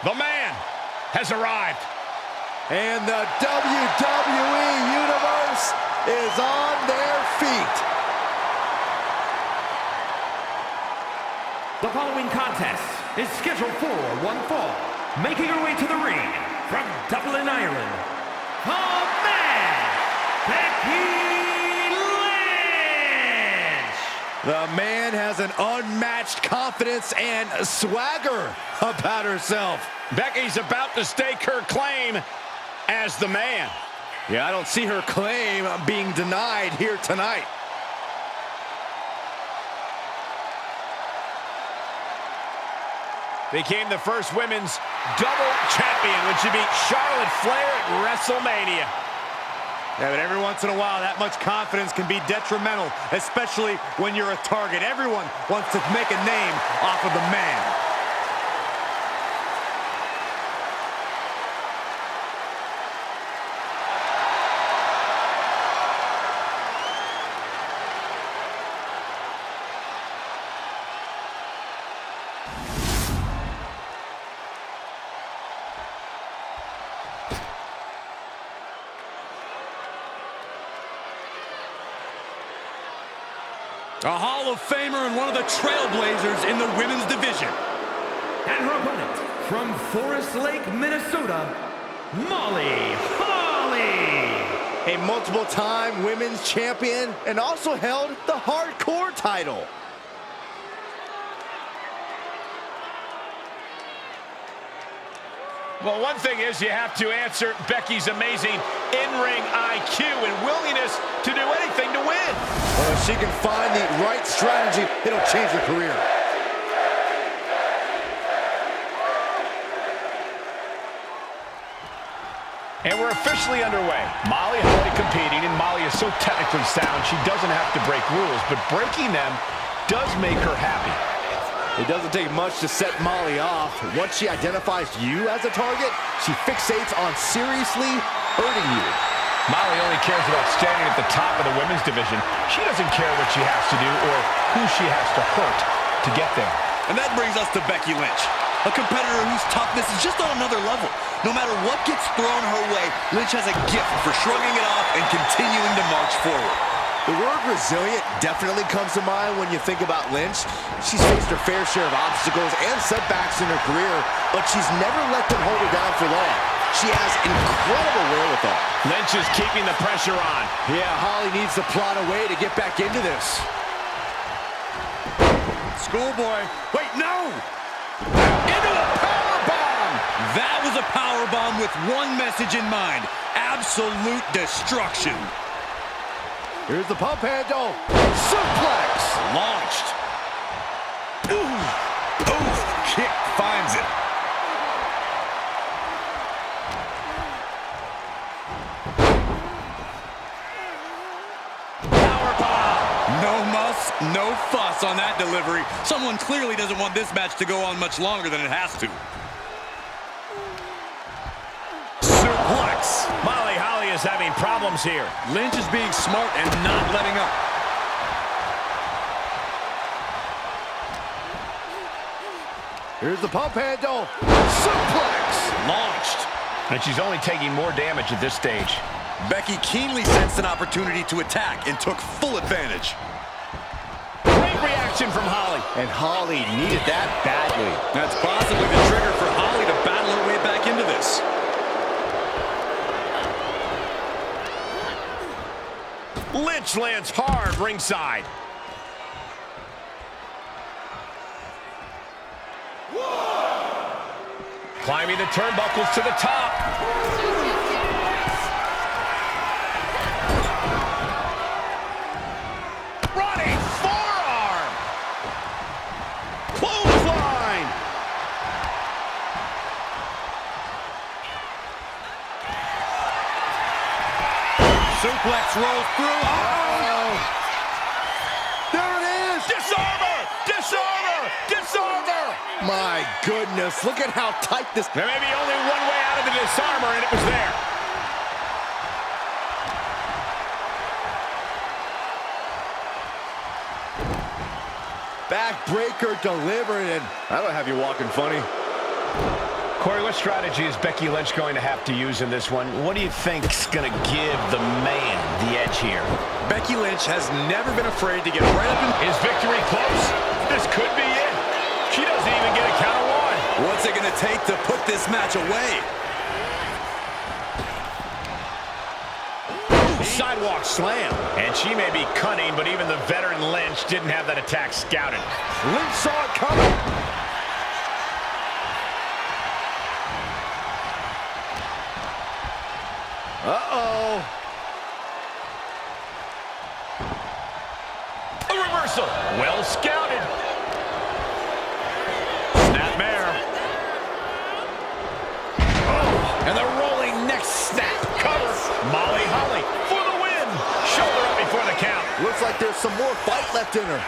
The man has arrived. And the WWE Universe is on their feet. The following contest is scheduled for one fall. Making her way to the ring from Dublin, Ireland, the man, Becky Lynch. The man has an unmatched confidence and swagger about herself. Becky's about to stake her claim as the man. Yeah, I don't see her claim being denied here tonight. Became the first women's double champion when she beat Charlotte Flair at WrestleMania. Yeah, but every once in a while, that much confidence can be detrimental, especially when you're a target. Everyone wants to make a name off of the man. A Hall of Famer and one of the trailblazers in the women's division. And her opponent from Forest Lake, Minnesota, Molly Holly. A multiple-time women's champion and also held the hardcore title. Well, one thing is you have to answer Becky's amazing in-ring IQ and willingness to do anything to win. Well, if she can find the right strategy, it'll change her career. And we're officially underway. Molly Holly competing, and Molly is so technically sound, she doesn't have to break rules, but breaking them does make her happy. It doesn't take much to set Molly off. Once she identifies you as a target, she fixates on seriously hurting you. Molly only cares about standing at the top of the women's division. She doesn't care what she has to do or who she has to hurt to get there. And that brings us to Becky Lynch, a competitor whose toughness is just on another level. No matter what gets thrown her way, Lynch has a gift for shrugging it off and continuing to march forward. The word resilient definitely comes to mind when you think about Lynch. She's faced her fair share of obstacles and setbacks in her career, but she's never let them hold her down for long. She has incredible wherewithal. Lynch is keeping the pressure on. Yeah, Holly needs to plot a way to get back into this. Schoolboy. Wait, no! Into a powerbomb! That was a powerbomb with one message in mind. Absolute destruction. Here's the pump handle. Suplex! Launched. Ooh. Ooh. Kick finds it. Powerbomb. No muss, no fuss on that delivery. Someone clearly doesn't want this match to go on much longer than it has to. Suplex. Molly Holly is having problems here. Lynch is being smart and not letting up. Here's the pump handle. Suplex! Launched. And she's only taking more damage at this stage. Becky keenly sensed an opportunity to attack and took full advantage. Great reaction from Holly. And Holly needed that badly. That's possibly the trigger for Holly to battle her way back into this. Lynch lands hard ringside. Climbing the turnbuckles to the top. Running forearm. Clothesline. Suplex rolls through. Oh! There it is! Disarmer! Disarmer! Disarmer! My goodness, look at how tight this... There may be only one way out of the disarmer, and it was there. Backbreaker delivered, and I don't have you walking funny. Corey, what strategy is Becky Lynch going to have to use in this one? What do you think's going to give the man the edge here? Becky Lynch has never been afraid to get right up in... Is victory close? This could be it. She doesn't even get a count of one. What's it going to take to put this match away? Sidewalk slam. And she may be cunning, but even the veteran Lynch didn't have that attack scouted. Lynch saw it coming. Uh-oh. A reversal. Well scouted. Snapmare. Oh, and the rolling neck snap. Cover. Molly Holly for the win. Shoulder up before the count. Looks like there's some more fight left in her.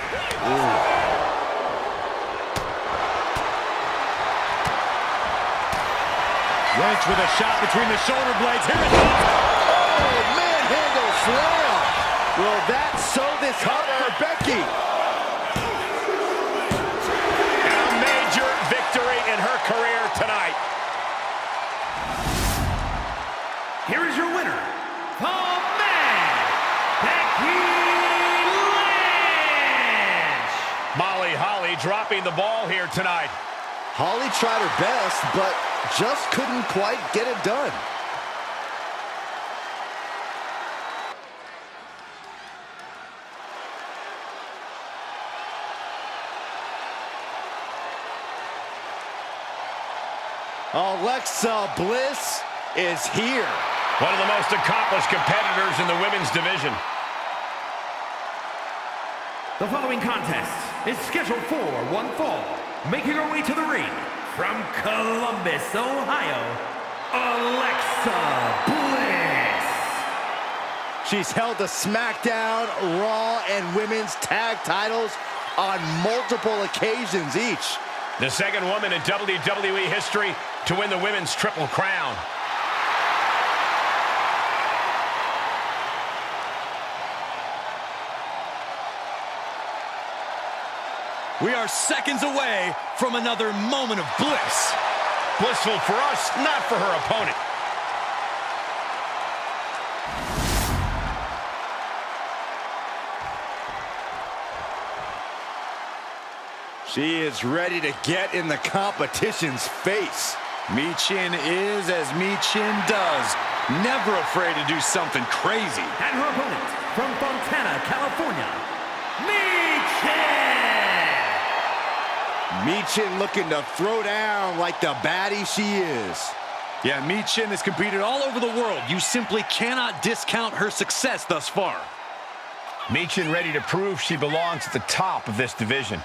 Lynch with a shot between the shoulder blades. Here it comes. Oh, manhandle slam. Will that sew this up for Becky? And a major victory in her career tonight. Here is your winner, the man, Becky Lynch. Molly Holly dropping the ball here tonight. Holly tried her best, but just couldn't quite get it done. Alexa Bliss is here. One of the most accomplished competitors in the women's division. The following contest is scheduled for one fall. Making her way to the ring from Columbus, Ohio, Alexa Bliss. She's held the SmackDown, Raw, and Women's Tag titles on multiple occasions each. The second woman in WWE history to win the women's Triple Crown. We are seconds away from another moment of bliss. Blissful for us, not for her opponent. She is ready to get in the competition's face. Michin is as Michin does. Never afraid to do something crazy. And her opponent from Fontana, California, Michin. Michin looking to throw down like the baddie she is. Yeah, Michin has competed all over the world. You simply cannot discount her success thus far. Michin ready to prove she belongs at the top of this division.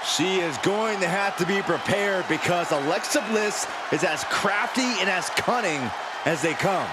She is going to have to be prepared because Alexa Bliss is as crafty and as cunning as they come.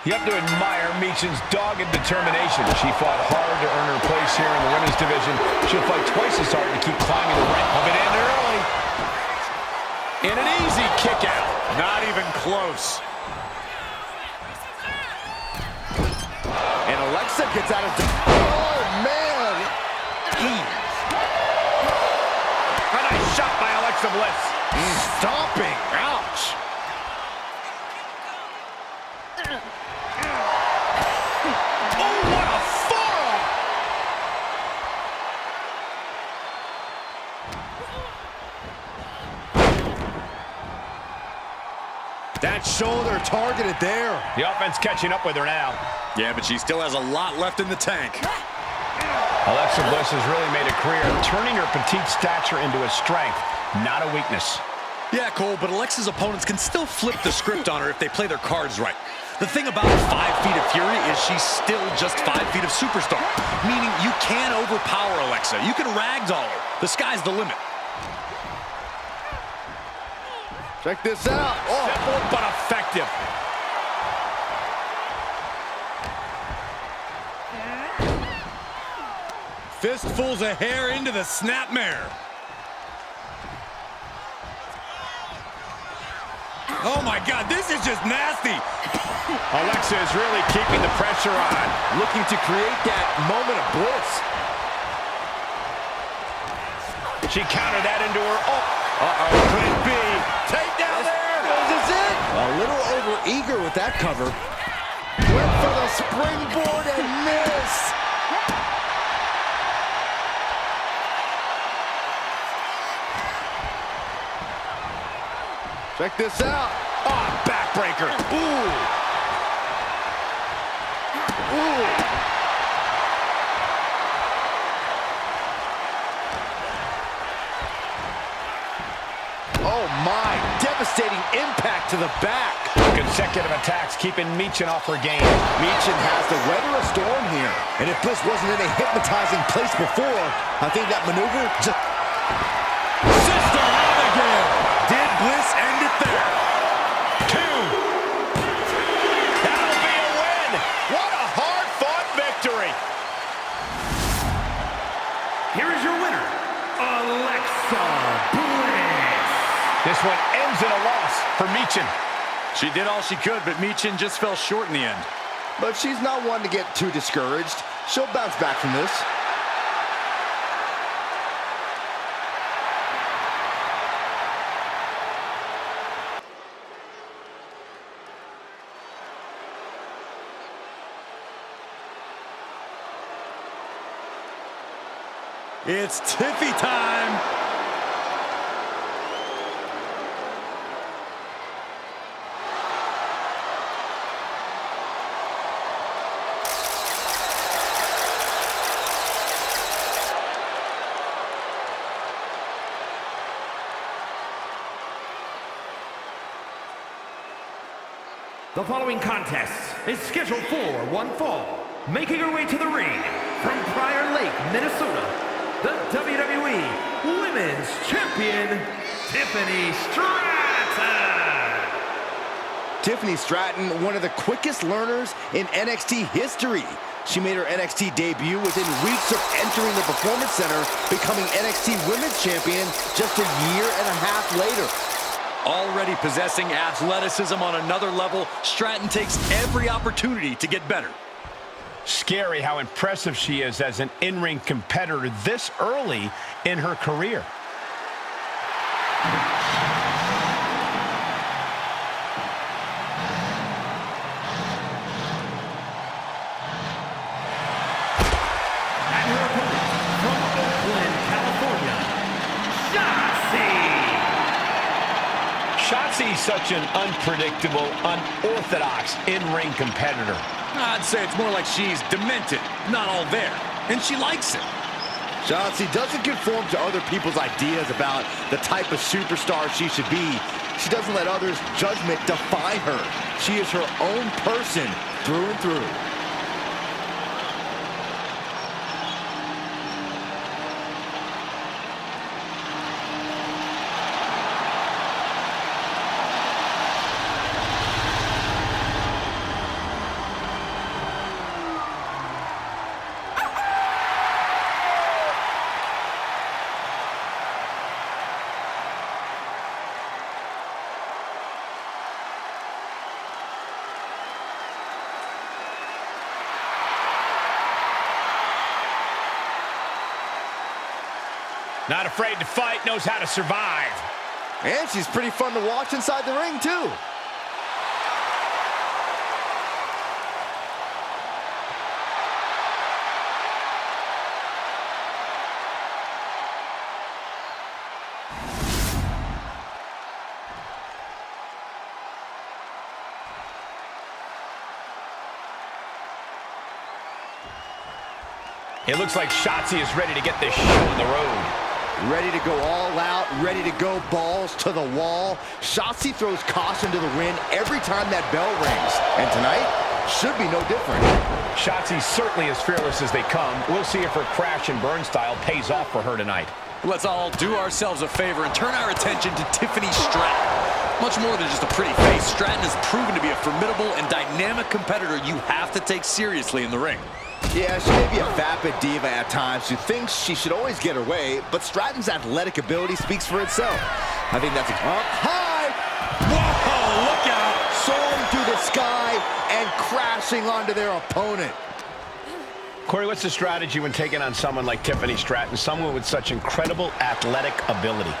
You have to admire Michin's dogged determination. She fought hard to earn her place here in the women's division. She'll fight twice as hard to keep climbing the rank. Hope it ended early. And an easy kick out. Not even close. And Alexa gets out of... Oh, man! A nice shot by Alexa Bliss. Stomping. Ouch. That shoulder targeted there. The offense catching up with her now. Yeah, but she still has a lot left in the tank. Alexa Bliss has really made a career of turning her petite stature into a strength, not a weakness. Yeah, Cole, but Alexa's opponents can still flip the script on her if they play their cards right. The thing about 5 feet of fury is she's still just 5 feet of superstar, meaning you can overpower Alexa. You can ragdoll her. The sky's the limit. Check this out. Oh. Simple but effective. Fistfuls of hair into the snapmare. Oh my God, this is just nasty. Alexa is really keeping the pressure on. Looking to create that moment of bliss. She countered that into her. Oh, could it be? Take down there. This is it. A little over-eager with that cover. Went for the springboard and missed. Check this out. Oh, backbreaker. Ooh. Ooh. Oh my, devastating impact to the back. Consecutive attacks keeping Michin off her game. Michin has to weather a storm here. And if Bliss wasn't in a hypnotizing place before, I think that maneuver just... Sister Abigail! Did Bliss end it there? 2. That'll be a win. What a hard-fought victory. Here is your winner, Alexa Bliss. This one ends in a loss for Michin. She did all she could, but Michin just fell short in the end. But she's not one to get too discouraged. She'll bounce back from this. It's Tiffy time. The following contest is scheduled for one fall. Making her way to the ring from Prior Lake, Minnesota, the WWE Women's Champion, Tiffany Stratton. Tiffany Stratton, one of the quickest learners in NXT history. She made her NXT debut within weeks of entering the Performance Center, becoming NXT Women's Champion just a year and a half later. Already possessing athleticism on another level, Stratton takes every opportunity to get better. Scary how impressive she is as an in-ring competitor this early in her career. And her opponent from Oakland, California, Shotsi. Shotzi's such an unpredictable, unorthodox in-ring competitor. I'd say it's more like she's demented, not all there, and she likes it. Shotzi doesn't conform to other people's ideas about the type of superstar she should be. She doesn't let others' judgment define her. She is her own person through and through. Not afraid to fight, knows how to survive. And she's pretty fun to watch inside the ring, too. It looks like Shotzi is ready to get this show on the road. Ready to go all out, ready to go balls to the wall. Shotzi throws caution to the wind every time that bell rings. And tonight should be no different. Shotzi certainly as fearless as they come. We'll see if her crash and burn style pays off for her tonight. Let's all do ourselves a favor and turn our attention to Tiffany Stratton. Much more than just a pretty face, Stratton has proven to be a formidable and dynamic competitor you have to take seriously in the ring. Yeah, she may be a vapid diva at times who thinks she should always get her way, but Stratton's athletic ability speaks for itself. I think that's up high. Whoa, look out! Soaring through the sky and crashing onto their opponent. Corey, what's the strategy when taking on someone like Tiffany Stratton, someone with such incredible athletic ability?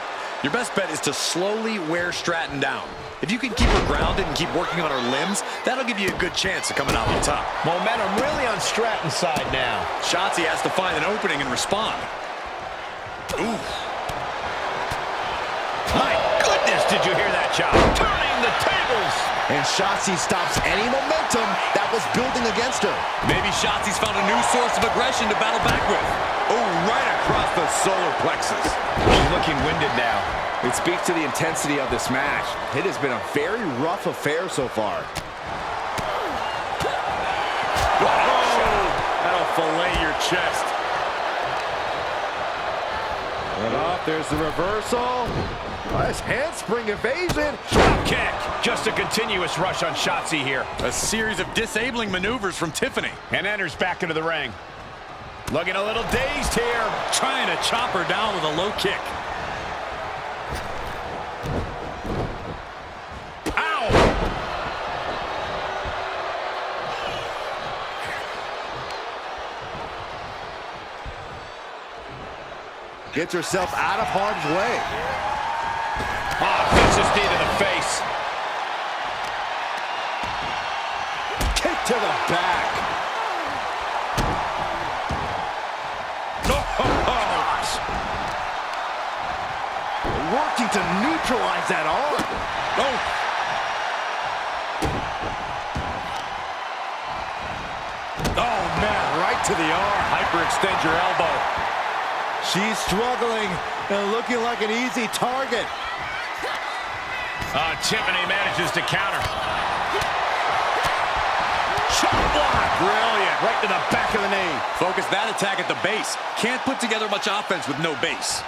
Your best bet is to slowly wear Stratton down. If you can keep her grounded and keep working on her limbs, that'll give you a good chance of coming out on top. Momentum really on Stratton's side now. Shotsi has to find an opening and respond. Ooh. My goodness, did you hear that, chop? Turning the tables. And Shotsi stops any momentum that was building against her. Maybe Shotsi's found a new source of aggression to battle back with. Oh, right across the solar plexus. She's looking winded now. It speaks to the intensity of this match. It has been a very rough affair so far. That'll fillet your chest. And off, there's the reversal. Nice handspring evasion. Drop kick. Just a continuous rush on Shotsi here. A series of disabling maneuvers from Tiffany. And enters back into the ring. Looking a little dazed here. Trying to chop her down with a low kick. Ow! Gets herself out of harm's way. Oh, vicious knee to the face. Kick to the back. Working to neutralize that arm. Oh. Oh, man, right to the arm. Hyperextend your elbow. She's struggling and looking like an easy target. Tiffany manages to counter. Chop block. Brilliant. Right to the back of the knee. Focus that attack at the base. Can't put together much offense with no base.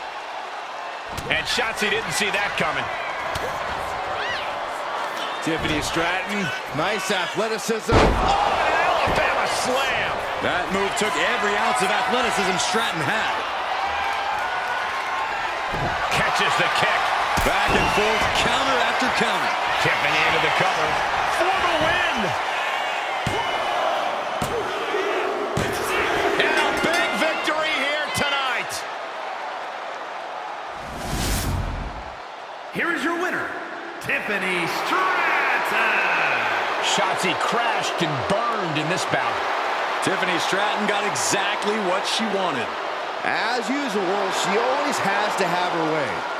And Shotsi didn't see that coming. Tiffany Stratton, nice athleticism. Oh, an Alabama slam. That move took every ounce of athleticism Stratton had. Catches the kick. Back and forth, counter after counter. Tiffany into the cover for the win. And a big victory here tonight. Here is your winner, Tiffany Stratton. Shotzi crashed and burned in this bout. Tiffany Stratton got exactly what she wanted. As usual, she always has to have her way.